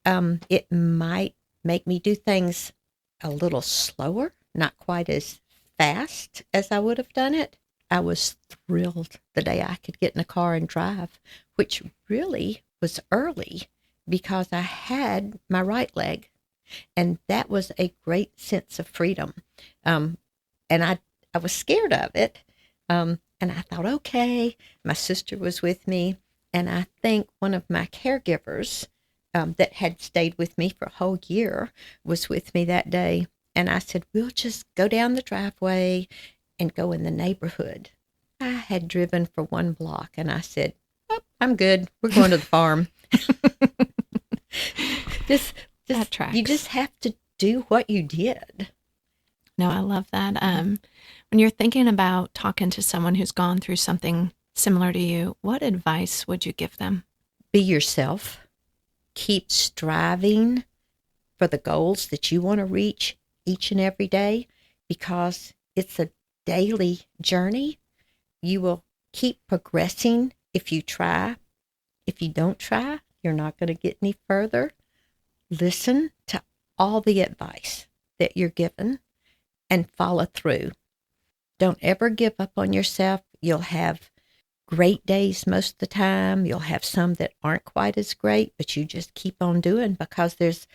It might make me do things a little slower, not quite as fast as I would have done it. I was thrilled the day I could get in a car and drive, which really was early because I had my right leg. And that was a great sense of freedom. And I was scared of it. And I thought, okay, my sister was with me. And I think one of my caregivers that had stayed with me for a whole year was with me that day. And I said, we'll just go down the driveway and go in the neighborhood. I had driven for 1 block, and I said, oh, I'm good. We're going to the farm. just That tracks. You just have to do what you did. No, I love that. When you're thinking about talking to someone who's gone through something similar to you, what advice would you give them? Be yourself. Keep striving for the goals that you want to reach each and every day, because it's a daily journey. You will keep progressing if you try. If you don't try, you're not going to get any further. Listen to all the advice that you're given and follow through. Don't ever give up on yourself. You'll have great days most of the time. You'll have some that aren't quite as great, but you just keep on doing, because there's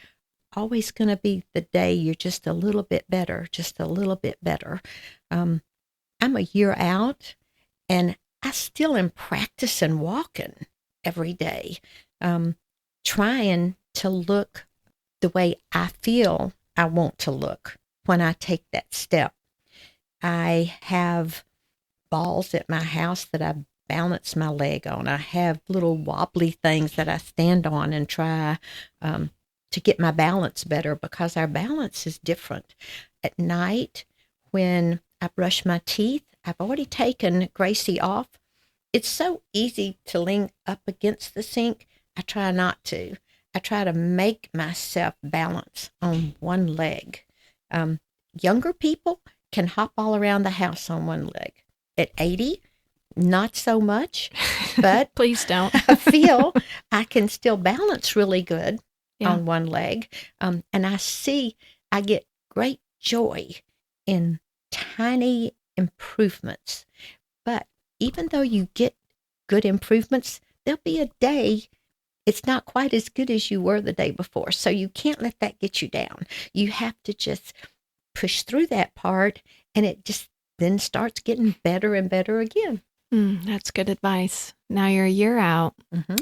always going to be the day you're just a little bit better, just a little bit better. I'm a year out, and I still am practicing walking every day, trying to look the way I feel I want to look when I take that step. I have balls at my house that I balance my leg on. I have little wobbly things that I stand on and try to get my balance better, because our balance is different. At night, when I brush my teeth, I've already taken Gracie off. It's so easy to lean up against the sink. I try not to. I try to make myself balance on one leg. Younger people can hop all around the house on one leg. At 80, not so much, but Please don't. I feel I can still balance really good on one leg. And I get great joy in tiny improvements. But even though you get good improvements, there'll be a day it's not quite as good as you were the day before. So you can't let that get you down. You have to just push through that part, and it just then starts getting better and better again. That's good advice. Now you're a year out. Mm-hmm.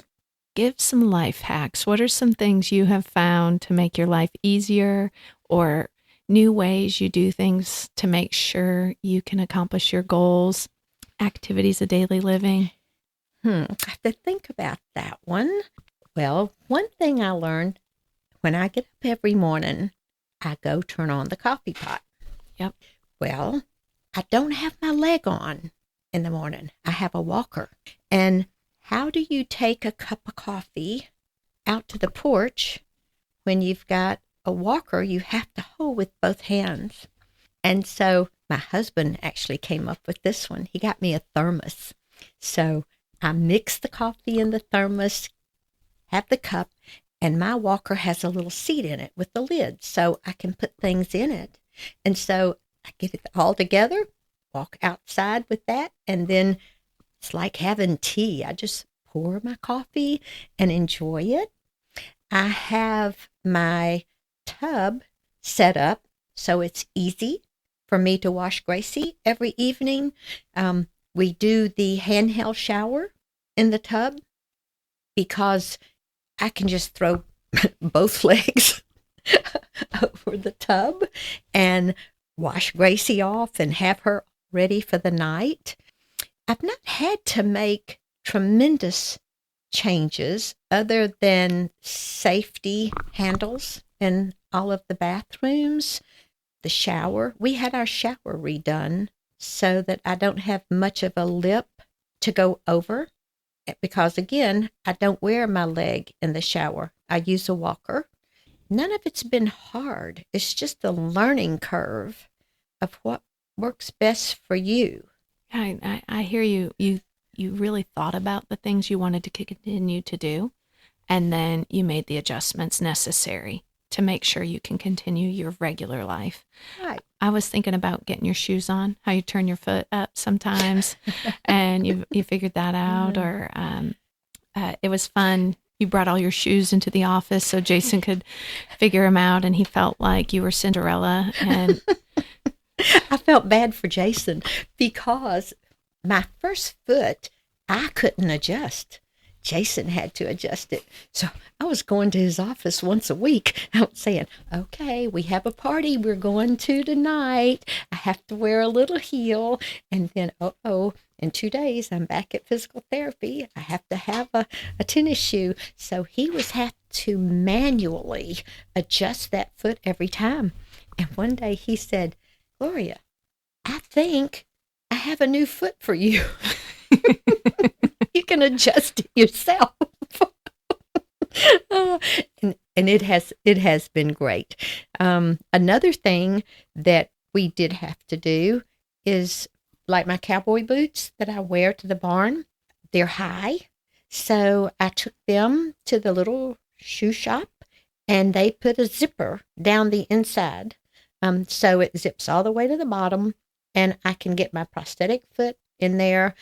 Give some life hacks. What are some things you have found to make your life easier, or new ways you do things to make sure you can accomplish your goals, activities of daily living? I have to think about that one. Well, one thing I learned, when I get up every morning, I go turn on the coffee pot. Yep. Well, I don't have my leg on in the morning. I have a walker. And how do you take a cup of coffee out to the porch when you've got a walker you have to hold with both hands? And so my husband actually came up with this one. He got me a thermos. So I mix the coffee in the thermos, have the cup, and my walker has a little seat in it with the lid, so I can put things in it. And so I get it all together, walk outside with that, and then it's like having tea. I just pour my coffee and enjoy it. I have my tub set up so it's easy for me to wash Gracie every evening. We do the handheld shower in the tub, because I can just throw both legs over the tub and wash Gracie off and have her ready for the night. I've not had to make tremendous changes other than safety handles in all of the bathrooms, the shower. We had our shower redone so that I don't have much of a lip to go over, because again, I don't wear my leg in the shower. I use a walker. None of it's been hard. It's just a learning curve of what works best for you. I hear you. You really thought about the things you wanted to continue to do, and then you made the adjustments necessary to make sure you can continue your regular life. Right. I was thinking about getting your shoes on, how you turn your foot up sometimes, and you figured that out. Or it was fun. You brought all your shoes into the office so Jason could figure them out, and he felt like you were Cinderella. And I felt bad for Jason, because my first foot, I couldn't adjust. Jason had to adjust it. So I was going to his office once a week. I was saying, okay, we have a party we're going to tonight. I have to wear a little heel. And then, in 2 days, I'm back at physical therapy. I have to have a tennis shoe. So he was to manually adjust that foot every time. And one day he said, Gloria, I think I have a new foot for you. You can adjust it yourself. And it has been great. Another thing that we did have to do is, like my cowboy boots that I wear to the barn, they're high. So I took them to the little shoe shop, and they put a zipper down the inside. So it zips all the way to the bottom, and I can get my prosthetic foot in there,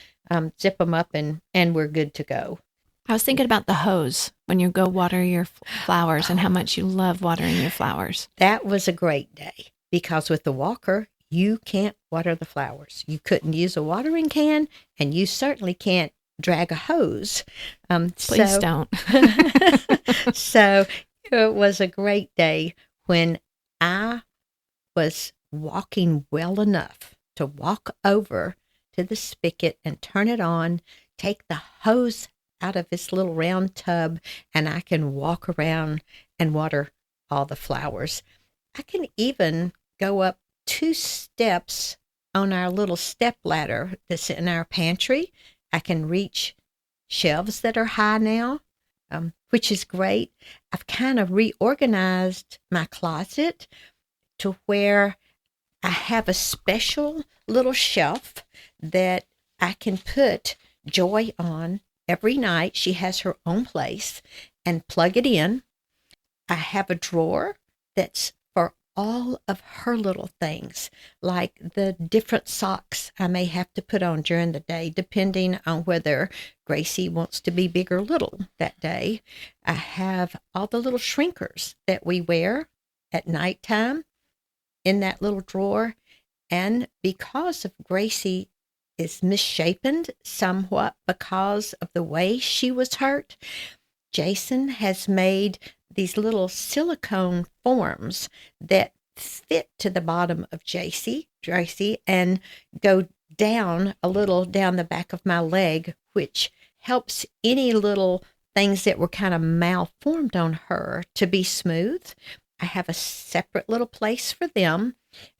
zip them up, and we're good to go. I was thinking about the hose when you go water your flowers and how much you love watering your flowers. That was a great day because with the walker, you can't water the flowers. You couldn't use a watering can, and you certainly can't drag a hose. Please don't. So it was a great day when I was walking well enough to walk over to the spigot and turn it on, take the hose out of this little round tub, and I can walk around and water all the flowers. I can even go up 2 steps on our little step ladder that's in our pantry. I can reach shelves that are high now, which is great. I've kind of reorganized my closet to where I have a special little shelf that I can put Joy on every night. She has her own place, and plug it in. I have a drawer that's for all of her little things, like the different socks I may have to put on during the day, depending on whether Gracie wants to be big or little that day. I have all the little shrinkers that we wear at nighttime in that little drawer. And because of Gracie is misshapen somewhat because of the way she was hurt, Jason has made these little silicone forms that fit to the bottom of Gracie, and go down a little down the back of my leg, which helps any little things that were kind of malformed on her to be smooth. I have a separate little place for them.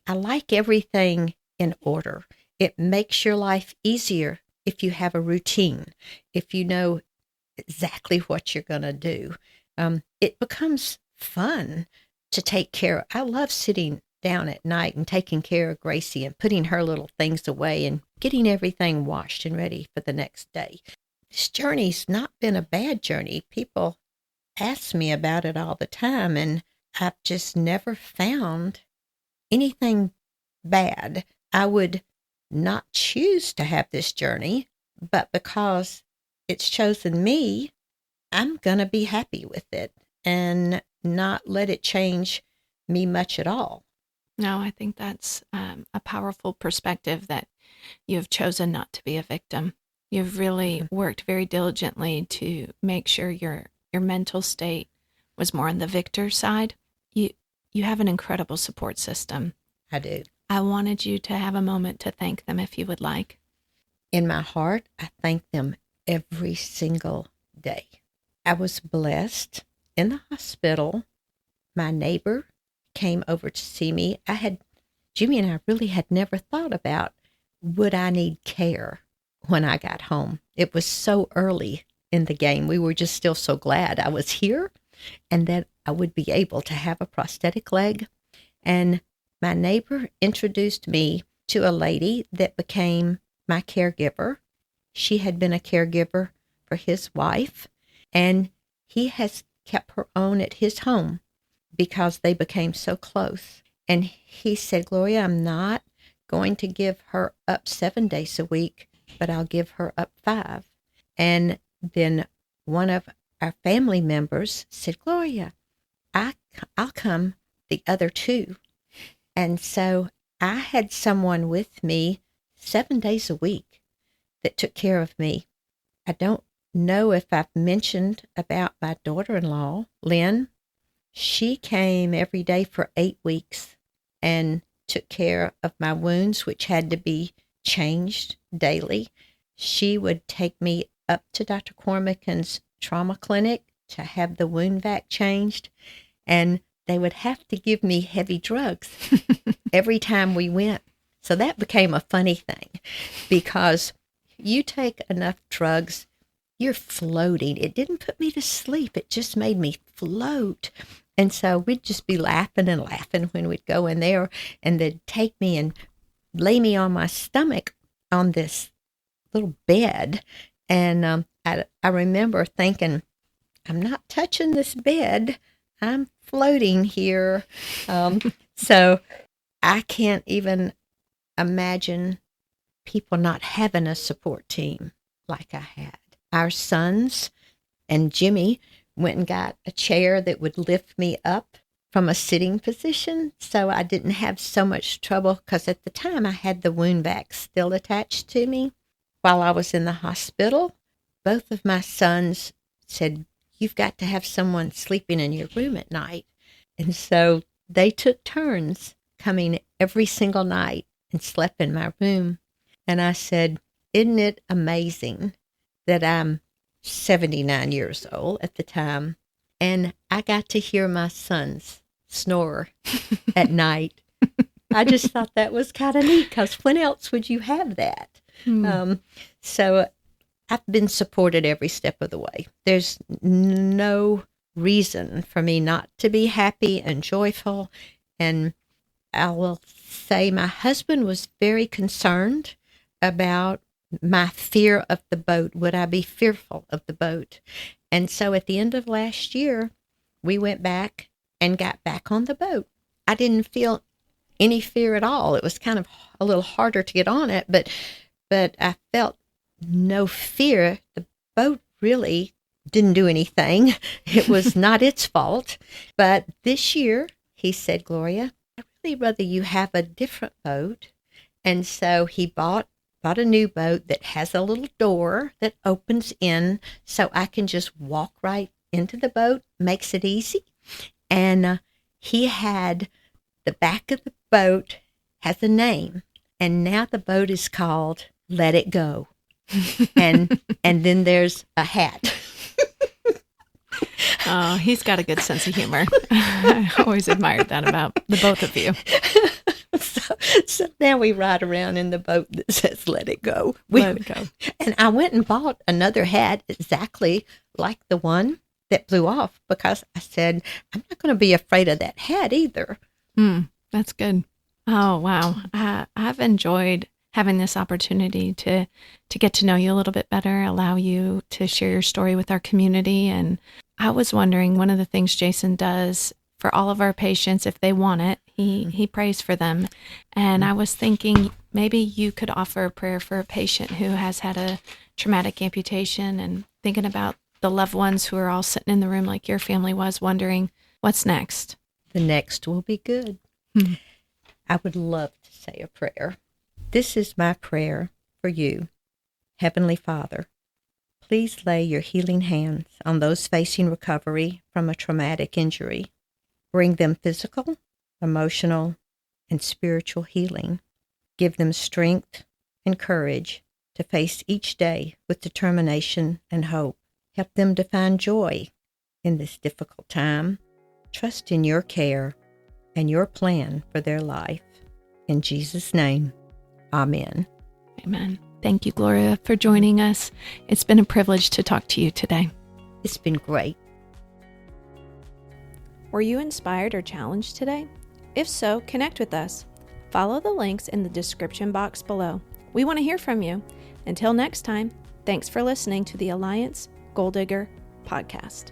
I like everything in order. It makes your life easier if you have a routine, if you know exactly what you're going to do. It becomes fun to take care of. I love sitting down at night and taking care of Gracie and putting her little things away and getting everything washed and ready for the next day. This journey's not been a bad journey. People ask me about it all the time, and I've just never found anything bad. I would not choose to have this journey, but because it's chosen me, I'm going to be happy with it and not let it change me much at all. No, I think that's a powerful perspective, that you have chosen not to be a victim. You've really worked very diligently to make sure your mental state was more on the victor side. You have an incredible support system. I do. I wanted you to have a moment to thank them if you would like. In my heart, I thank them every single day. I was blessed. In the hospital, my neighbor came over to see me. Jimmy and I really had never thought about, would I need care when I got home? It was so early in the game. We were just still so glad I was here and that I would be able to have a prosthetic leg. And my neighbor introduced me to a lady that became my caregiver. She had been a caregiver for his wife, and he has kept her on at his home because they became so close. And he said, Gloria, I'm not going to give her up 7 days a week, but I'll give her up 5. And then one of our family members said, Gloria, I'll come the other 2. And so I had someone with me 7 days a week that took care of me. I don't know if I've mentioned about my daughter-in-law, Lynn. She came every day for 8 weeks and took care of my wounds, which had to be changed daily. She would take me up to Dr. Cormican's trauma clinic to have the wound vac changed, and they would have to give me heavy drugs every time we went. So that became a funny thing, because you take enough drugs, you're floating. It didn't put me to sleep. It just made me float. And so we'd just be laughing and laughing when we'd go in there, and they'd take me and lay me on my stomach on this little bed. And I remember thinking, I'm not touching this bed. I'm floating here. So I can't even imagine people not having a support team like I had. Our sons and Jimmy went and got a chair that would lift me up from a sitting position, so I didn't have so much trouble, because at the time I had the wound vac still attached to me. While I was in the hospital, both of my sons said, you've got to have someone sleeping in your room at night. And so they took turns coming every single night and slept in my room. And I said, isn't it amazing that I'm 79 years old at the time, and I got to hear my sons snore at night. I just thought that was kind of neat, because when else would you have that? So I've been supported every step of the way. There's no reason for me not to be happy and joyful. And I will say my husband was very concerned about my fear of the boat. Would I be fearful of the boat? And so at the end of last year, we went back and got back on the boat. I didn't feel any fear at all. It was kind of a little harder to get on it, but I felt no fear. The boat really didn't do anything. It was not its fault. But this year, he said, Gloria, I'd really rather you have a different boat. And so he bought a new boat that has a little door that opens in, so I can just walk right into the boat. Makes it easy. And he had the back of the boat has a name, and now the boat is called Let It Go. and then there's a hat. Oh, he's got a good sense of humor. I always admired that about the both of you. So now we ride around in the boat that says Let It Go. Let it go. And I went and bought another hat exactly like the one that blew off, because I said, I'm not going to be afraid of that hat either. That's good. Oh, wow. I've enjoyed having this opportunity to get to know you a little bit better, allow you to share your story with our community. And I was wondering, one of the things Jason does for all of our patients, if they want it, he prays for them. And I was thinking maybe you could offer a prayer for a patient who has had a traumatic amputation, and thinking about the loved ones who are all sitting in the room like your family was, wondering what's next. The next will be good. I would love to say a prayer. This is my prayer for you. Heavenly Father, please lay your healing hands on those facing recovery from a traumatic injury. Bring them physical, emotional, and spiritual healing. Give them strength and courage to face each day with determination and hope. Help them to find joy in this difficult time. Trust in your care and your plan for their life. In Jesus' name, amen. Amen. Thank you, Gloria, for joining us. It's been a privilege to talk to you today. It's been great. Were you inspired or challenged today? If so, connect with us. Follow the links in the description box below. We want to hear from you. Until next time, thanks for listening to the Alliance Gold Digger podcast.